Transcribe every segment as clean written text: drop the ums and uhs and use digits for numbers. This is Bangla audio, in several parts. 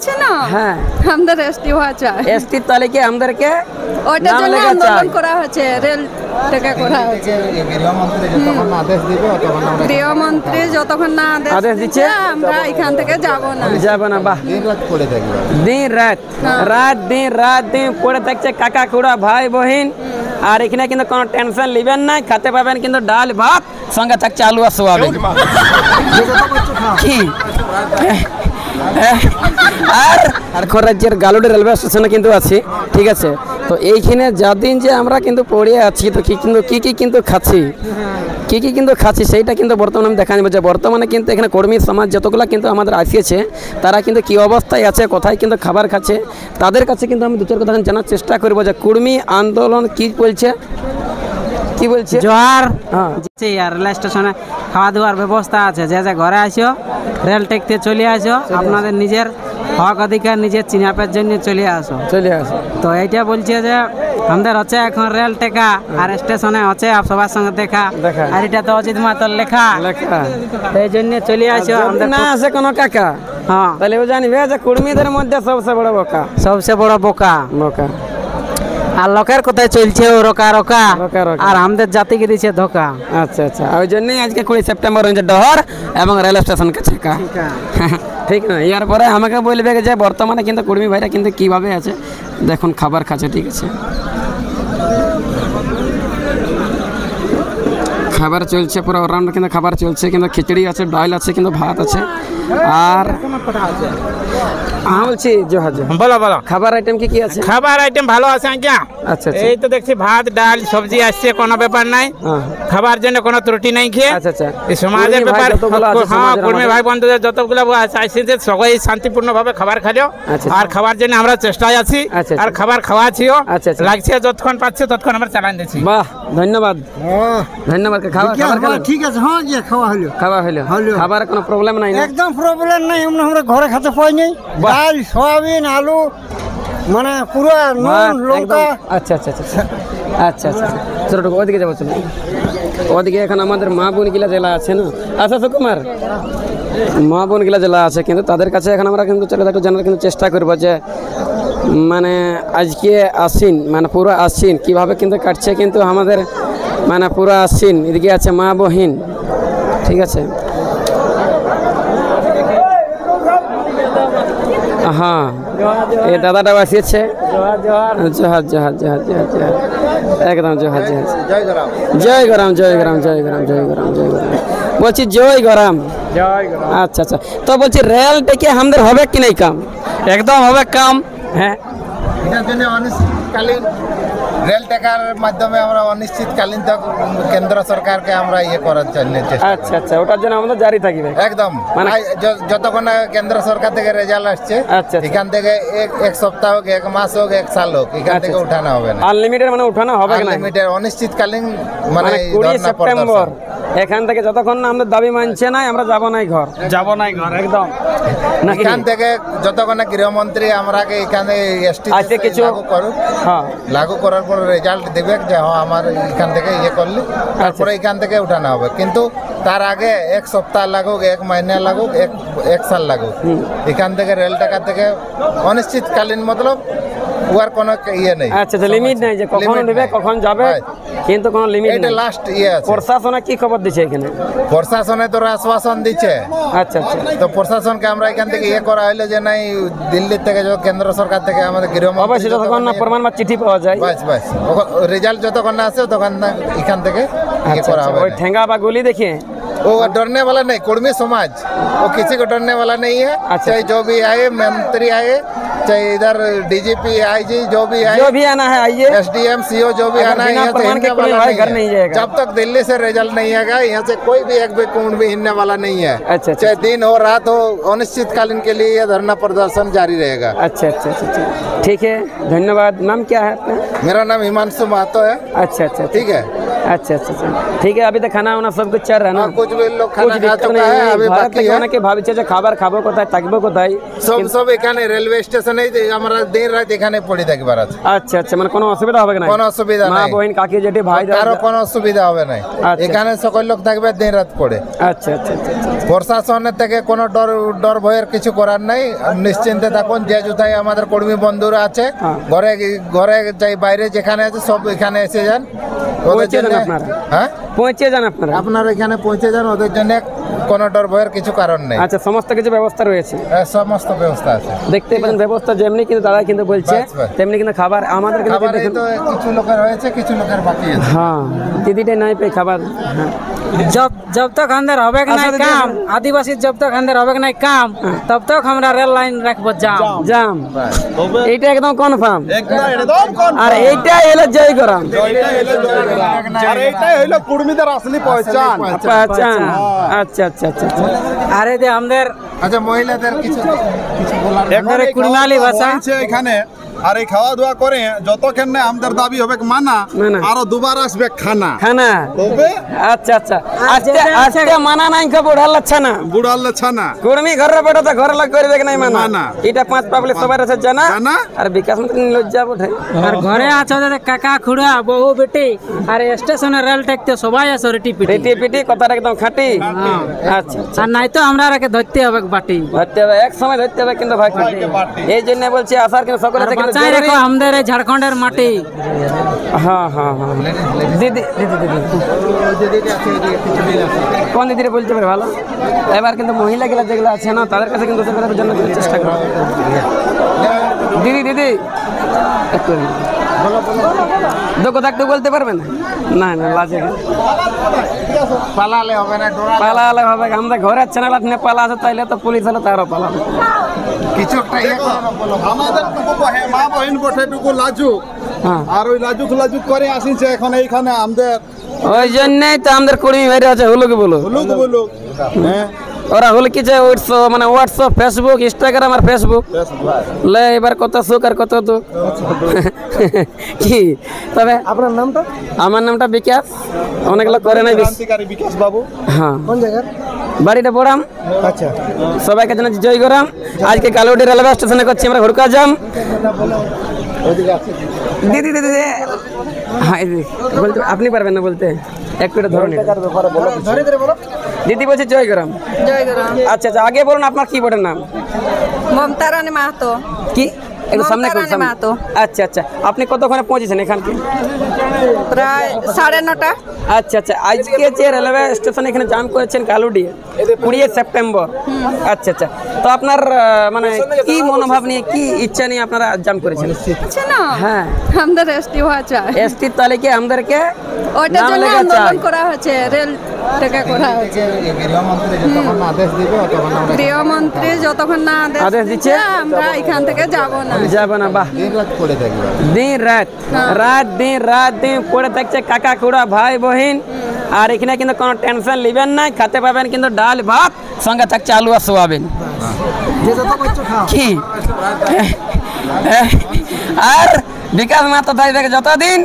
আছে না, হ্যাঁ আমাদের এসটি হওয়া চাই। এসটি তালিকে আমাদেরকে ওটার নাম জন্য লেখা আন্দোলন চাই। করা হচ্ছে, রেল থেকে করা হচ্ছে। গৃহমন্ত্রী যতক্ষণ না আদেশ দিবে ততক্ষণ আমরা গৃহমন্ত্রী যতক্ষণ না আদেশ দিচ্ছে, আমরা এখান থেকে যাব না। যাবে না। বাহ, দিন রাত পড়ে থাকবো। দিন রাত রাত দিন পড়ে থাকছে কাকা খুড়া ভাই বহিন। আর এখানে কিন্তু কোনো টেনশন নেবেন নাই, খেতে পাবেন কিন্তু ডাল ভাত, সঙ্গে থাকছে আলু আর সোয়াবিন। কি আর রাজ্যের গালুডি রেলওয়ে স্টেশনে কিন্তু আছি, ঠিক আছে। তো এইখানে যাদিন যে আমরা কিন্তু পড়ে আছি, তো কি কিন্তু খাচ্ছি, কি কিন্তু খাচ্ছি সেইটা কিন্তু বর্তমানে আমি দেখা যাবে যে বর্তমানে কিন্তু এখানে কর্মী সমাজ যতগুলো কিন্তু আমাদের আসিয়েছে, তারা কিন্তু কি অবস্থায় আছে, কোথায় কিন্তু খাবার খাচ্ছে, তাদের কাছে কিন্তু আমি দু চার কথা জানার চেষ্টা করবো যে কর্মী আন্দোলন কি বলছে, কি বলছে। জোয়ার আর রেল স্টেশনে খাওয়া দাওয়ার ব্যবস্থা আছে, যে যে ঘরে আসো রেল টেকতে চলে আসো, আপনাদের নিজের হক অধিকার নিজের চিনাপের জন্য চলে আসো। তো এইটা বলছে যে আমাদের হচ্ছে এখন রেল টেকা আর স্টেশনে হচ্ছে সবার সঙ্গে দেখা, আর এটা তো অজিত মাতর লেখা, এই জন্য চলে আসো। আমাদের না আছে কোনো কাকা, হ্যাঁ তাহলে ও জানিবে যে কর্মীদের মধ্যে সবচেয়ে বড় বোকা, সবচেয়ে বড় বোকা। আর লোকের কোথায় চলছে ও রোকা রোকা, আর আমাদের জাতিকে দিচ্ছে ধোকা। আচ্ছা আচ্ছা, ওই জন্যই আজকে 20 সেপ্টেম্বর হচ্ছে ডহর এবং রেল স্টেশন কাছে ঠিক না। ইয়ার পরে আমাকে বলবে যে বর্তমানে কিন্তু কর্মী ভাইরা কিন্তু কিভাবে আছে, দেখুন খাবার খাচ্ছে, ঠিক আছে। খাবার চলছে পুরো অলরাউন্ড, কিন্তু খাবার চলছে, কিন্তু খিচুড়ি আছে, ডাল আছে, কিন্তু ভাত আছে। আর বলছি বলো বলো, খাবার আইটেম কি আছে? খাবার আইটেম ভালো আছে আজ্ঞা। আচ্ছা এই তো দেখছি ভাত ডাল সবজি আসছে, কোনো ব্যাপার নাই, খাবার জন্য কোনো ত্রুটি নাই। খেয়ে আচ্ছা আচ্ছা, এই সমাজের ব্যাপার, হ্যাঁ কর্মী ভাই বন্ধুদের যতগুলো আসছে সবাই শান্তিপূর্ণ ভাবে খাবার খালো, আর খাবার জন্য আমরা চেষ্টায় আছি, আর খাবার খাওয়াছিও, লাগছে যতক্ষণ পাচ্ছি ততক্ষণ আমরা চালান দিচ্ছি। বাহ, ধন্যবাদ ধন্যবাদ। খাবার ঠিক আছে, হ্যাঁ যে খাওয়া হলো খাবার কোনো প্রবলেম নাই, একদম প্রবলেম নাই। আমরা ঘরে খেতে পাই নাই, ডাল সয়াবিন আলু মানে পুরো নুন লঙ্কা। আচ্ছা আচ্ছা আচ্ছা আচ্ছা আচ্ছা, চলো ওদিকে যাবো, চলো ওদিকে। এখন আমাদের মা বোন গিলা জেলা আছে না, আচ্ছা সুকুমার, মা বোন গিলা জেলা আছে, কিন্তু তাদের কাছে এখন আমরা কিন্তু চলে একটু জানার কিন্তু চেষ্টা করবো যে মানে আজকে আশ্বিন মানে পুরো আশ্বিন কীভাবে কিন্তু কাটছে, কিন্তু আমাদের মানে পুরো আশ্বিন। এদিকে আছে মা বহিন, ঠিক আছে। হ্যাঁ এই দাদাটাও আসিয়েছে, জোহার জোহার জোহার জোহার জোহার, একদম জোহার জোহার, জয় গরাম জয় গরাম জয় গরাম জয় গরাম জয় গরাম, বলছি জয় গরাম। আচ্ছা আচ্ছা, তো বলছি রেল টেকে আমাদের হবে কি নাই কাম? একদম হবে কাম। হ্যাঁ, এটার জন্য অনিশ্চিতকালীন রেল টেকার মাধ্যমে আমরা অনিশ্চিতকালীন কেন্দ্র সরকারকে আমরা ইয়ে করার জন্য চেষ্টা। আচ্ছা আচ্ছা, ওটার জন্য আমাদের জারি থাকবে একদম, মানে যতক্ষণ কেন্দ্র সরকার থেকে রেজাল্ট আসছে, আচ্ছা এখান থেকে এক সপ্তাহ হোক, এক মাস হোক, এক সাল হোক, এখান থেকে উঠানো হবে না। আনলিমিটেড মানে উঠানো হবে না, আনলিমিটেড অনিশ্চিতকালীন মানে 20 সেপ্টেম্বর এখান থেকে যতক্ষণ না আমাদের দাবি মানছে না, আমরা যাব নাই ঘর, একদম। এখান থেকে যতক্ষণ না গৃহমন্ত্রী আমরাকে এখানে এসটি কিছু লাগু করার পর রেজাল্ট দেবে যে হ্যাঁ আমার এখান থেকে ইয়ে করলি, তারপরে এখান থেকে উঠানো হবে। কিন্তু তার আগে এক সপ্তাহ লাগুক, এক মাইনে লাগুক, এক সাল লাগুক, এখান থেকে রেল টাকা থেকে অনিশ্চিতকালীন মতলব ওর কোনো ইয়ে নেই। আচ্ছা, লিমিট নাই যে কখন দেবে কখন যাবে, কিন্তু কোনো লিমিট নেই। এটা লাস্ট ইয়ে আছে। প্রশাসনে কি খবর দিচ্ছে এখানে? প্রশাসনে তো আশ্বাসন দিচ্ছে। আচ্ছা আচ্ছা, তো প্রশাসনকে আমরা এখান থেকে ইয়ে করা হইলে যে নাই দিল্লি থেকে কেন্দ্র সরকার থেকে আমাদের গৃহমন্ত্রী অবশ্যই যতক্ষণ না প্রমাণ বা চিঠি পাওয়া যায়, বাস রেজাল্ট যতক্ষণ না আসে তখন এখান থেকে ইয়ে করা হবে। ওই ঠেঙ্গা বা গুলি দেখে वो डरने वाला नहीं, कुर्मी समाज वो किसी को डरने वाला नहीं है। चाहे जो भी आए, मंत्री आए, चाहे इधर डीजीपी आईजी जो भी आए, जो भी आना है आइए, एसडीएम सीओ जो भी आना है, यहाँ से हिलने वाला नहीं है। जब तक दिल्ली से रिजल्ट नहीं आएगा, यहाँ से कोई भी एक भी कौन भी हिलने वाला नहीं है। अच्छा, चाहे दिन हो रात हो, अनिश्चितकालीन के लिए यह धरना प्रदर्शन जारी रहेगा। अच्छा अच्छा अच्छा, ठीक है, धन्यवाद। नाम क्या है आपका? मेरा नाम हिमांशु महतो है। अच्छा अच्छा, ठीक है। अच्छा अच्छा अच्छा ठीक है। अभी तो खाना वाना सब कुछ चल रहा है ना? कुछ भी लोग खाना खा चुका है, अभी बाकी है। অনেকে ভাবছে যে খাবার খাবো কোথায় থাকবো কোথায় সব এখানে রেলওয়ে স্টেশনে আমরা দিন রাত এখানে পড়ে থাকবার আছে। আচ্ছা আচ্ছা মানে কোনো অসুবিধা হবে না? কোনো অসুবিধা মা নাই, বোন কাকি জেঠি ভাই কারো কোনো অসুবিধা হবে না। এখানে সকল লোক থাকবে দিন রাত পড়ে। আচ্ছা আচ্ছা আচ্ছা প্রশাসনের থেকে কোনো ডর ভয়ের কিছু করার নাই, নিশ্চিন্তে থাকুন। যে কোথায় আমাদের কর্মী বন্ধুরা আছে ঘরে ঘরে যাই বাইরে যেখানে আছে সব এখানে এসে যান। হ্যাঁ পৌঁছে যান আপনারা, আপনারা এখানে পৌঁছে যান, ওদের জন্য কোনো ডর ভয়ের কিছু কারণ নেই। আচ্ছা সমস্ত কিছু ব্যবস্থা রয়েছে, সমস্ত ব্যবস্থা আছে। দেখতে পাচ্ছেন ব্যবস্থা যেমনি কিন্তু দাদা কিন্তু বলছে তেমনি কিন্তু খাবার আমাদের কিন্তু কিছু লোকের হয়েছে, কিছু লোকের বাকি আছে। হ্যাঁ দিদিটাই নাই পেয়ে খাবার। হ্যাঁ जब तक अंदर होबे नहीं काम आदिवासी जब तक अंदर होबे नहीं काम तब तक हमरा रेल लाइन रखबो जाम জাম এইটা একদম কনফার্ম আর এইটা এলো জয় গরম আর এইটাই হইলো কুর্মীদের আসলি পহচান। পহচান। আচ্ছা আচ্ছা আচ্ছা আরে যে আমাদের আচ্ছা মহিলাদের কিছু বলার আমাদের কুড়মালি ভাষা এখানে আর এই খাওয়া দাওয়া করে যতক্ষণ না আমাদের দাবি হবে মানা আরো দুবার আসবে খানা খানা। তবে আচ্ছা আচ্ছা আজকে আজকে মানা নাই খা বুড়াল ছানা বুড়ালে ছানা কুর্মি ঘরে বেটা তো ঘরে লাগ করবে কি নাই মানা মানা। এটা পাঁচ পাবলিক সবার আছে জানা জানা। আর বিকাশ মন্ত্রী লজ্জা বটে আর ঘরে আছে যে কাকা খুড়া বহু বেটি আর স্টেশনে রেল টেকতে সবাই আছে রেটি পিটি পেটি পেটি কথাটা একদম খাঁটি। আচ্ছা আর নাই তো আমরা রাকে ধরতে হবে বাটি ধরতে হবে, এক সময় ধরতে হবে কিন্তু ভাই খাঁটি। এই জন্য বলছি আসার কিন্তু সকলে থেকে বাঁচাই রেখো আমাদের এই ঝাড়খণ্ডের মাটি। হ্যাঁ হ্যাঁ হ্যাঁ দিদি দিদি দিদি কোন দিদিরে বলতে পারে ভালো? এবার কিন্তু মহিলা গুলা যেগুলো আছে না তাদের কাছে কিন্তু তাদের জন্য চেষ্টা করো। দিদি দিদি একটু কথা একটু বলতে পারবেন? না না লাজে পালালে হবে না, পালালে হবে। আমরা ঘরের চ্যানেল আপনি পালা আছে তাইলে তো পুলিশ হলে তারও পালাবে কিছু একটা আমাদের মা বহিন গোটেটুকু লাজুক আর ওই লাজুক লাজুক করে আসিছে এখন এইখানে আমাদের ওই জন্যই তো আমাদের কর্মী বাইরে আছে হুলুক বলো হুলুক বলুক। হ্যাঁ ওরা হল কি যে মানে হোয়াটসঅ্যাপ ফেসবুক ইনস্টাগ্রাম আর ফেসবুক লে এবার কত সুখ আর কত দুঃখ কি। তবে আপনার নামটা? আমার নামটা বিকাশ, অনেক লোক করে নাই ক্রান্তিকারী বিকাশ বাবু। হ্যাঁ কোন জায়গার? বাড়িটা বড়াম। আচ্ছা সবাইকে জানাচ্ছি জয় গরাম। আজকে কালুডি রেলওয়ে স্টেশনে করছি আমরা হুড়কা জাম। দিদি দিদি দিদি হ্যাঁ বলতে আপনি পারবেন না বলতে একটু ধরুন দিদি বলছি জয় গরাম। জয়গ্রাম। আচ্ছা আচ্ছা আগে বলুন আপনার কি বোর্ডের নাম? মমতা রানী মাহাতো। কি একটু সামনে মমতা করুন রানী সামনে। মাহাতো। আচ্ছা আচ্ছা আপনি কতক্ষণে পৌঁছেছেন এখানকে? প্রায় 9:30। আচ্ছা আচ্ছা আজকে যে রেলওয়ে স্টেশন এখানে জাম করেছেন কালুডি 20 সেপ্টেম্বর। আচ্ছা আচ্ছা তো আপনার মানে কি মনোভাব নিয়ে কি ইচ্ছা নিয়ে আপনারা জাম করেছেন? আছে না হ্যাঁ আমাদের রেস্টি হওয়া চাই, এসটির তালিকে আমাদেরকে ওটার নাম জন্য লেখা চাই। আন্দোলন করা হয়েছে, রেল থেকে করা হয়েছে। গৃহমন্ত্রী যতক্ষণ আদেশ দিবে ততক্ষণ আমরা গৃহমন্ত্রী যতক্ষণ না আদেশ দিচ্ছে আমরা এখান থেকে যাব না। যাবে না। বাহ দিন রাত পড়ে থাকবে। দিন রাত রাত দিন পড়ে থাকছে কাকা খুড়া ভাই বহিন। আর এখানে কিন্তু কোনো টেনশন নেবেন না, খেতে পাবেন কিন্তু ডাল ভাত সঙ্গে থাকছে আলু আর সোয়াবিন কি। আর বিকাশ মাত্র থাকবে যতদিন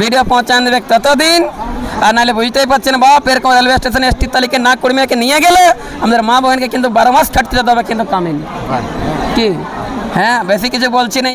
ভিডিও পৌঁছান দেবে ততদিন। আর নাহলে বুঝতেই পারছেন বাপ এরকম রেলওয়ে স্টেশনে এসটির তালিকে না কর্মীকে নিয়ে গেলে আমাদের মা বোনকে কিন্তু 12 মাস খাটতে যেতে হবে কিন্তু কামেনি কি। হ্যাঁ বেশি কিছু বলছি না।